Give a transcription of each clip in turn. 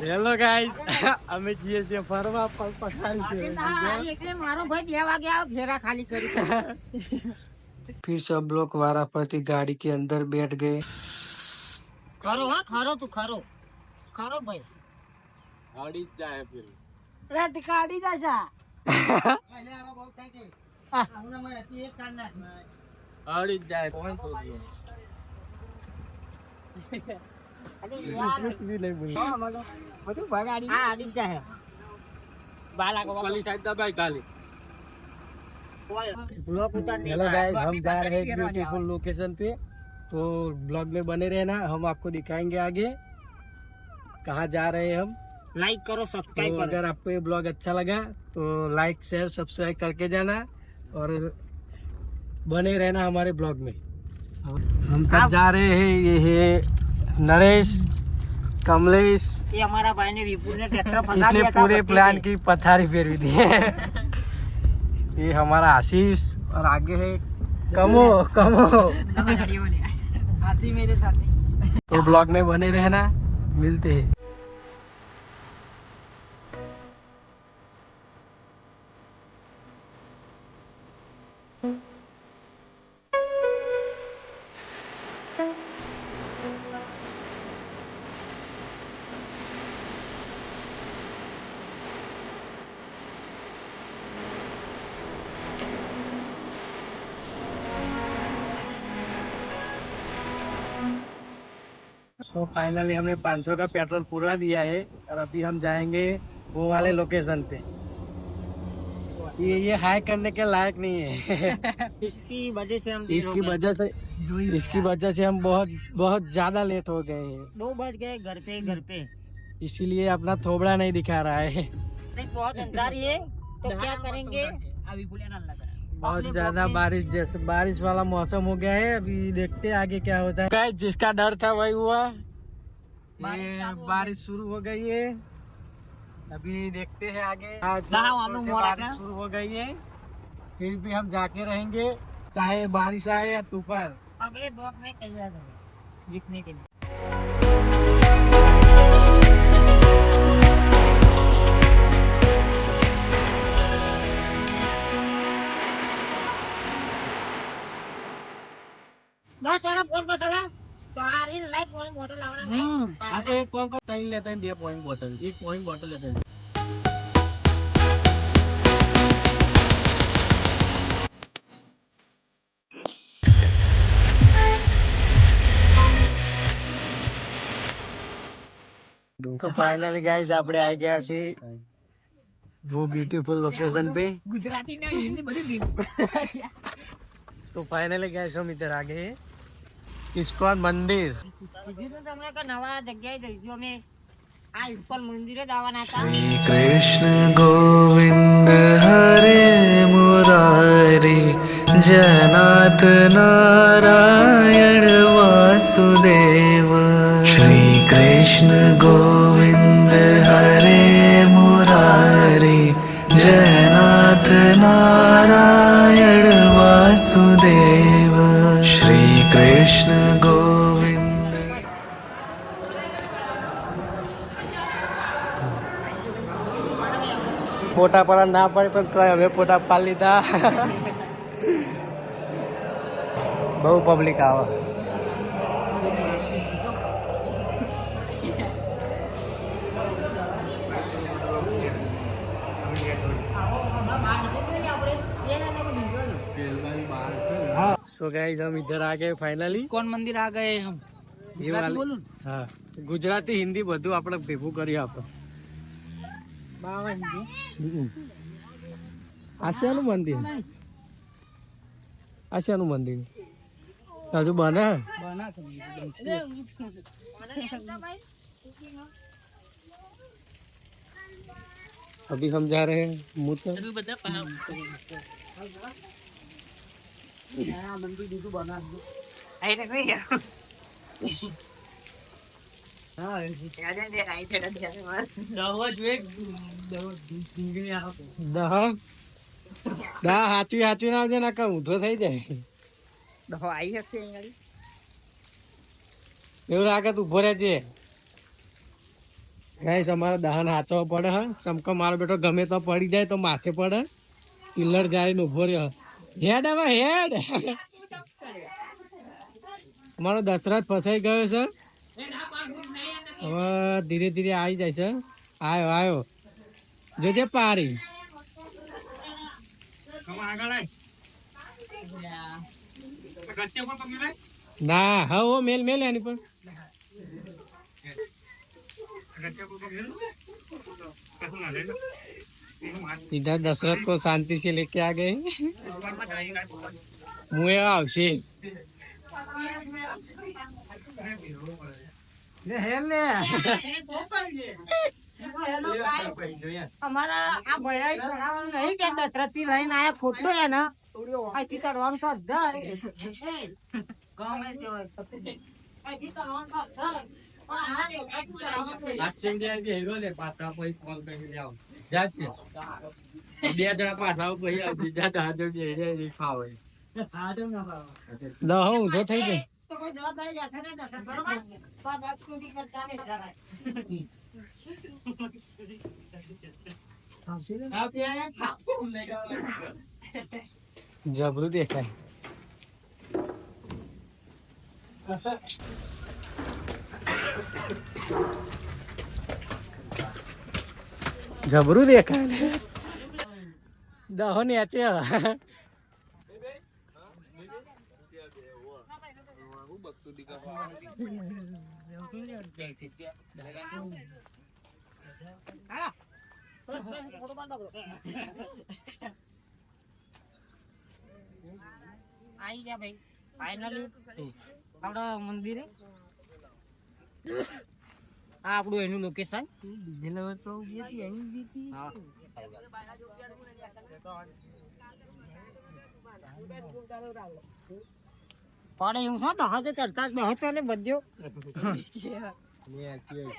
Hello guys અમે જઈએ છીએ ફરવા પખારી છે એટલે મારો ભાઈ 2 વાગે આવ ફેરા ખાલી કરી फिर सब लोग वाराफरती गाड़ी के अंदर बैठ गए। ખરો હા ખરો તું ખરો ખરો ભાઈ गाड़ी जाए फिर રેડ કાઢી દે જા એટલે આવા બહુ થઈ ગઈ હમણાં મને હતી એક કાઢ નાખ गाड़ी जाए कौन तो दिया અરે યાર कुछ भी नहीं बोल બધું બગાડી હા આડી જાય બાલા को वाली साइड दबाई गाली। ब्लॉक उतारने हेलो गाइस हम जा रहे हैं ब्यूटीफुल लोकेशन पे, तो ब्लॉग में बने रहना। हम आपको दिखाएंगे आगे कहाँ जा रहे हैं हम। लाइक करो सब्सक्राइब तो करो अगर आपको ये ब्लॉग अच्छा लगा तो लाइक शेयर सब्सक्राइब करके जाना और बने रहना हमारे ब्लॉग में। हम सब जा रहे हैं, ये है नरेश, कमलेश, ये हमारा भाई ने विपुल ने ट्रैक्टर फंसा इसने दिया था पूरे बत्ती प्लान पे। की पथारी फेरवी दी है। ये हमारा आशीष और आगे है कमो कमो। हाथी मेरे साथी तो ब्लॉग में बने रहना, मिलते हैं। तो फाइनली हमने 500 का पेट्रोल पूरा दिया है और अभी हम जाएंगे वो वाले लोकेशन पे। ये हाई करने के लायक नहीं है। इसकी वजह से हम इसकी वजह से हम बहुत बहुत ज्यादा लेट हो गए हैं, 2 बज गए घर पे इसीलिए अपना थोबड़ा नहीं दिखा रहा है। नहीं बहुत अंधार है तो क्या करेंगे अभी बहुत ज्यादा बारिश जैसे बारिश वाला मौसम हो गया है। अभी देखते हैं आगे क्या होता है। गाइस जिसका डर था वही हुआ, बारिश शुरू हो गई है। अभी देखते हैं आगे। बारिश शुरू हो गई है, फिर भी हम जाके रहेंगे चाहे बारिश आए या तूफान। अगले ब्लॉक में तैयार हो दिखने के लिए बस वाला फोन मसाला सारी लाइट पॉइंट बोतल लावना आगे एक कौन का तीन लेते हैं, 2 पॉइंट बोतल, 1 पॉइंट बोतल लेते हैं। तो फाइनली गाइस આપણે આવી ગયા છે वो ब्यूटीफुल लोकेशन पे। गुजराती ने हिंदी बड़ी तो फाइनली गाइस हम इधर आ गए इस्कॉन मंदिर। કીધું તમને કે નવા જગ્યાએ જઈશું અમે આ ઇસ્કોન મંદિરે જ આવવાના હતા श्री कृष्ण गोविंद हरे मुरारी जनाथ नारायण वासुदेव। श्री कृष्ण गोविंद हरे मुरारी जनाथ नारायण वासुदेव। श्री कृष्ण गोविंद ફોટા પાડવા ના પડે પણ તોય હવે ફોટા પાડી લીધા। બહુ પબ્લિક આવે। सो गाइस हम इधर आ गए फाइनली ઇસ્કોન મંદિર आ गए हम ये वाले हाँ गुजराती हिंदी બધું આપણે ભેગું કરી આપો। બાવા હિન્દી આસિયાનું મંદિર, આસિયાનું મંદિર હજુ બને। બના સમજી अभी हम जा रहे हैं मूत्र। અભી બધા આ મંદિર બીજું બના આઈ રે કઈ હા યાદ દે આઈ તે દે દવા જો એક દવા ઢીંગણી આવો દહ હાચવી હાચવી ના આવજે ના કા ઊંધો થઈ જાય। દવા આવી હશે અહીંયા એવું લાગે તું ઉભો રહેજે। ગાઈસ અમારે દહન હાચવો પડે હે ચમકો મારો બેટો ગમે તો પડી જાય તો માથે પડે પિલ્લર ગાડી નો ઉભો રહ્યો હેડ હવે હેડ અમારો દશરથ ફસાઈ ગયો છે હવે ધીરે ધીરે આવી જાય છે આયો આયો જોજે પારી ના હા મેલ મેલ એની પણ इधर दशरथ को शांति से लेके आ गए मुए आवशे અમારા આ ભાઈ ભણાવવાનું નહીં કે દશરથ થી લઈને આયા ફોટો હે ને અહીંથી ચડવાનું છે અધર અહીંથી ચડવાનું છે हीरो ले पाता कोई कॉल पे जाओ जाचे બે જણા પાછા પછી બીજા દાદો બે ખાવે દહો ઊંધો થઈ જાય તો કોઈ જવાબદારી લેશે નહીં દશરથ બરોબર તો બાદ સુધી કરતા નહીં જરાય જબરું દેખાય જબરું દેખાય દહો નેચે આવી ગયા ભાઈ ફાઇનલી આપણા મંદિરે આ આપણું એનું લોકેશન પડે એવું છો તો હવે ચડતા જ બહુ ચાલે બધ્યો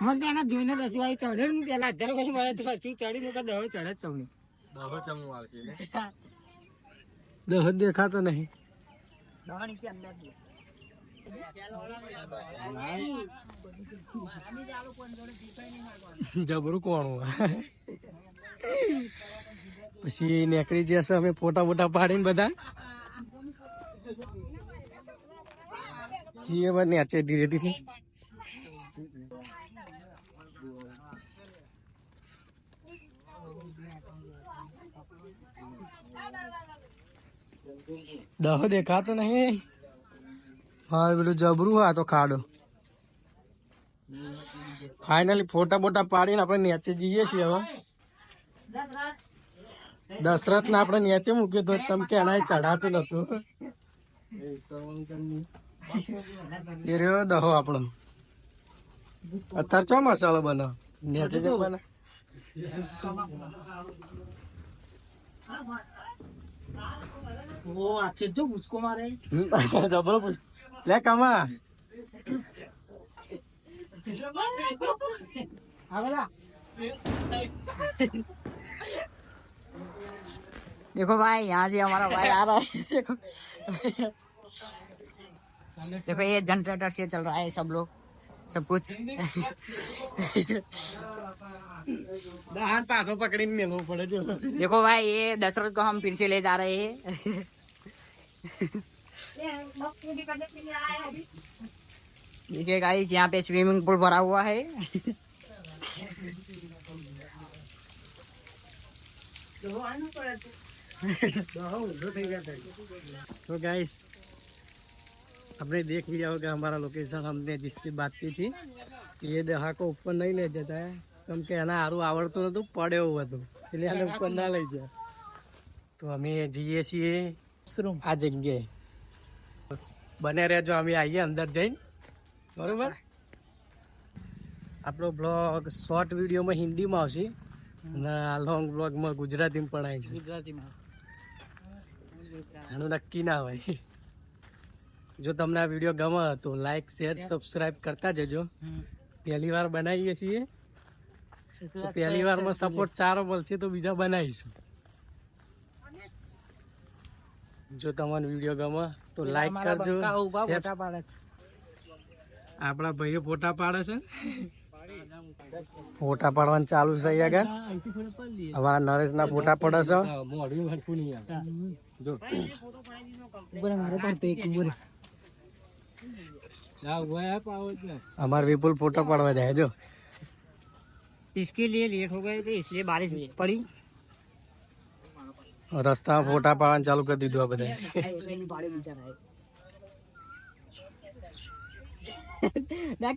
મને તો એના જોઈને દસ વાગે ચડ્યો ને પેલા 11 પછી મને પછી ચડી ને દહો ચડે જ ચમની દહો દેખાતો નહીં દવાની કે અંદર જબરું કોણ પછી નીકળી જશે અમે ફોટા બોટા પાડીને બધા જીએ નેચે ધીરે ધીરે દહો દેખાતો નહીં હા પેલું જબરું હા તો ખાડો ફાઇનલી ફોટા બોટા પાડીને આપણે નીચે જઈએ છીએ હવે દશરથ ને આપણે નીચે મૂક્યું તો ચમકે એના ચઢાતું નતું એ રહ્યો દહો આપણો અત્યારે ચો મસાલો બનાવ નીચે જો બના ઓ આ છે જો મુસ્કો મારે જબરો પૂછ લે કમા देखो भाई यहाँ से हमारा भाई आ रहा है देखो देखो ये जनरेटर से चल रहा है सब लोग सब कुछ पासो पकड़ी मेलू पड़े जो देखो भाई ये दशरथ को हम फिर से ले जा रहे हैं देखिए गाइस यहाँ पे स्विमिंग पूल भरा हुआ है तो गाइस आपने देख लिया होगा हमारा लोकेशन हमने जिसकी बात की थी ये दहा को ऊपर नहीं ले जाता है કેમ કે એના સારું આવડતું નતું પડે એવું હતું એટલે એને ઉપર ના લઈ જાય તો અમે જઈએ છીએ આ જગ્યાએ બને રહેજો અમે આવીએ અંદર જઈને બરોબર આપણો બ્લોગ શોર્ટ વિડીયોમાં હિન્દીમાં આવશે અને આ લોંગ બ્લોગમાં ગુજરાતીમાં પણ આવી છે ગુજરાતીમાં એનું નક્કી ના હોય જો તમને આ વિડીયો ગમે તો લાઈક શેર સબસ્ક્રાઈબ કરતા જજો પહેલી વાર બનાવીએ છીએ તો પહેલી વારમાં સપોર્ટ સારો મળશે તો બીજા બનાવીશું જો તમને વિડીયો ગમે તો લાઈક કરજો આપણા ભાઈઓ ફોટા પાડે છે ફોટા પાડવાનું ચાલુ છે અહીંયા આગળ. અમારા નરેશના ફોટા પડે છે. અમાર વિપુલ ફોટો પાડવા જાય જો. इसके लिए लेट हो गए थे इसलिए बारिश पड़ी રસ્તામાં ફોટા પાડવાનું ચાલુ કરી દીધું આ બધા.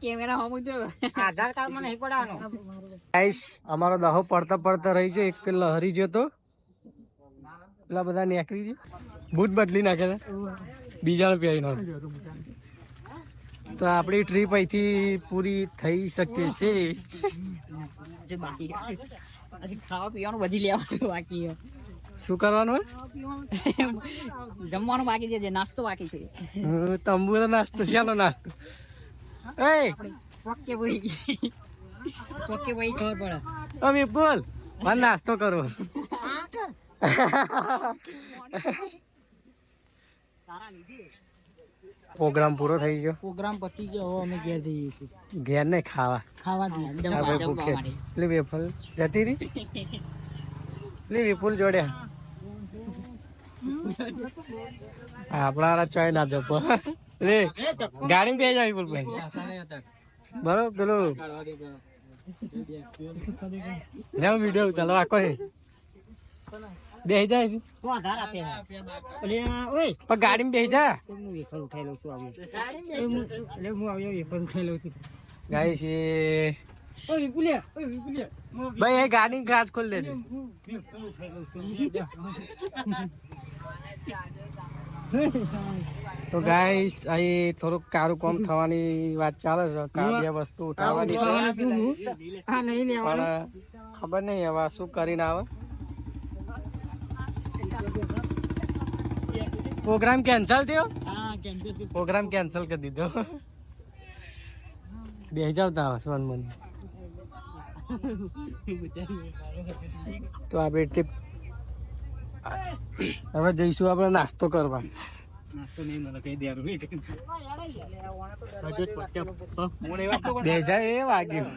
કેમેરા આધાર કાર્ડ માં નહીં પડાવવાનો. ગાઈસ અમારો દહો પડતા પડતા રહી છે. એક લહરી ગયો તો પેલા બધા નીકળી ગયો. બૂટ બદલી નાખે છે બીજાને પહેરી નાખે. તો આપણી ટ્રીપ અહીંથી પૂરી થઈ શકે છે. બાકી હજી ખાવા પીવાનું બધી લેવાનું બાકી છે. શું કરવાનું હોય? જમવાનું બાકી છે, નાસ્તો બાકી છે. તંબુરો નાસ્તો શાનો નાસ્તો? એ ઓકે ભાઈ ઓકે ભાઈ ખબર પડે. અમે બોલ મારે નાસ્તો કરો. પ્રોગ્રામ પૂરો થઈ ગયો. પ્રોગ્રામ પતી ગયો. હવે અમે ઘેર જઈએ છીએ. ઘેર ને ખાવા ખાવા ભૂખે પેલી વેફલ જતી રહી. પેલી વિપુલ જોડે આપણા ચોય ના જપો રે ગાડી બે જાય વિપુલ ભાઈ. બરોબર પેલું વિડીયો ચાલો આખો બે જાય પણ ગાડી બે જા. ગાઈસ એ ભાઈ એ ગાડી કાચ ખોલી દે. તો ગાઈસ અહીં થોડુંક કારું કામ થવાની વાત ચાલે છે. બે વસ્તુ ઉઠાવવાની છે પણ ખબર નહીં હવે શું કરીને આવે. પ્રોગ્રામ કેન્સલ થયો. પ્રોગ્રામ કેન્સલ કરી દીધો. બે જાવ તા સોન મને. તો આપણે ટ્રીપ હવે જઈશું આપણે નાસ્તો કરવા. બે જાય એ વાગ્યું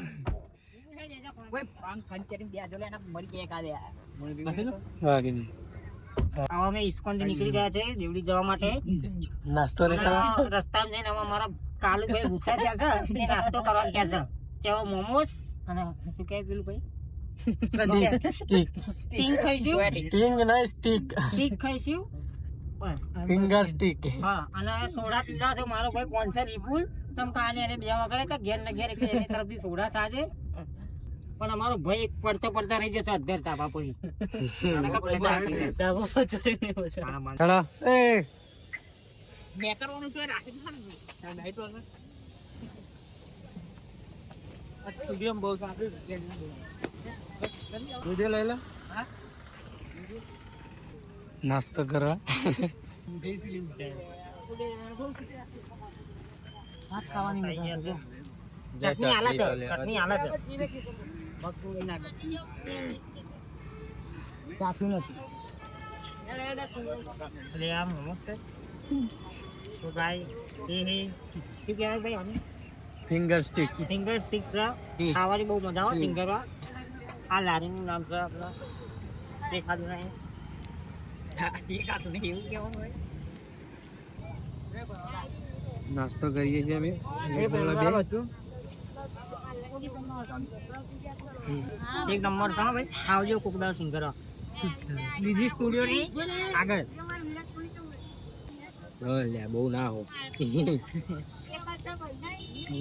વાગી અમે ઇસ્કોન થી નીકળી ગયા છે દેવડી જવા માટે. નાસ્તો ને કરવા રસ્તામાં જઈને અમે મારા કાલુભાઈ ભૂખ્યા થયા છે તે નાસ્તો કરવા ગયા છે. તેઓ મોમોસ અને શું કહે પેલું ભાઈ સ્ટીક સ્ટિંગ ખાઈશું. સ્ટીંગ નહીં સ્ટીક સ્ટિક ખાઈશું બસ. Finger stick. હા અને સોડા પીધા છે મારો ભાઈ કોન્સર વિપુલ ચમકાને એને બે વગર કે ઘેર ને ઘેર એટલે એની તરફથી સોડા સાજે. પણ અમારો ભાઈ પડતો પડતા રહી જશે અધર તાપા પછી. ચલો એ મેં કરવાનું તો રાખી મુજે લઈ લો નાસ્તો કરવા. ચટણી આલે છે ચટણી આલે છે. કાફી નથી એટલે આ મોમોસ છે. તો ભાઈ એ શું કહેવાય ભાઈ આને ફિંગર સ્ટીક. ફિંગર સ્ટિક છે. ખાવાની બહુ મજા આવે ફિંગર. આ લારીનું નામ છે આપણા દેખાતું નહીં. દેખાતું નહીં એવું કહેવાનું હોય. નાસ્તો કરીએ છીએ અમે. એક નંબર છે ભાઈ. આવજો કોકદાર સિંગર બીજી સ્ટુડિયો ની આગળ. બહુ ના હો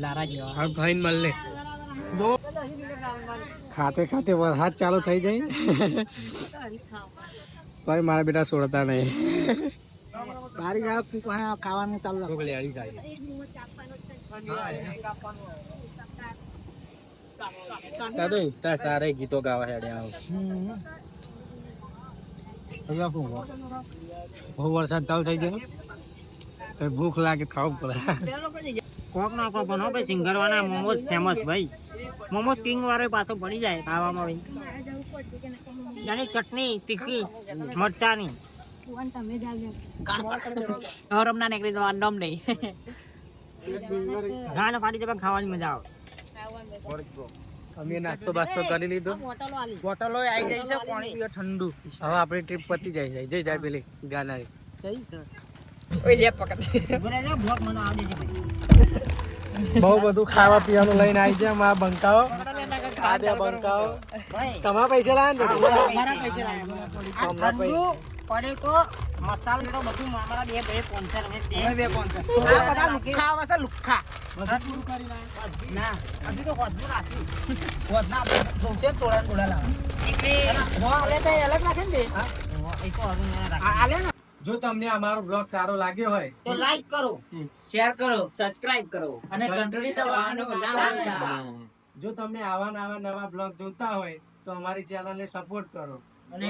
લારા જેવા હા ભાઈ મળે. ખાતે ખાતે વરસાદ ચાલુ થઈ જાય. ભાઈ મારા બેટા છોડતા નહીં. બારી જાવ ખાવાનું ચાલુ તારે ગીતો ગાવા હેડે બહુ વરસાદ ચાલુ થઈ ગયો. ભૂખ લાગે ખાવું પડે. કોક ના કોક બનો ભાઈ સિંગર વાળા મોમોસ ફેમસ ભાઈ. મોમોસ કિંગ વાળો પાછો બની જાય ખાવામાં ભાઈ. એની ચટણી તીખી મરચાની ગરમ ના નીકળી તો દમ નહીં. ગાને ફાટી જાય ખાવાની મજા આવે. અમે નાસ્તો બાસ્તો કરી લીધો. બોટલો આલી બોટલો આવી જાય છે પાણી પીવા ઠંડુ. હવે આપણી ટ્રીપ પતી જાય છે. જય પેલી ગાના ઓય લે પકડ. ઉભો રહેજો, બ્લોગ મને આવડે છે ભાઈ. બહુ બધું ખાવા પીવાનું લઈને આવી ગયા. આ બંકાઓ આ બે બંકાઓ ભાઈ તમારા પૈસા લાવ્યા ને? મારા પૈસા લાયા. આ અમારા ઠંડુ પૈસા પડે તો મસાલો તો બધું મારા બે ભાઈ સ્પોન્સર અમે તે અમે બે પહોંચે. આ બધા લુખ્ખા આવે છે લુખ્ખા. ના હજુ તો હોજુ રાખી વધના જોશે થોડા લાવા. એટલે હો આલે તો અલગ રાખે ને બે. એ તો હજુ ના રાખી. આલે ને જો તમને અમારો બ્લોગ સારો લાગ્યો હોય તો લાઈક કરો, શેર કરો સબસ્ક્રાઇબ કરો અને ઘંટડી દબાવવાનું ના ભૂલતા. જો તમને આવા નવા બ્લોગ જોતા હોય તો અમારી ચેનલને સપોર્ટ કરો. અને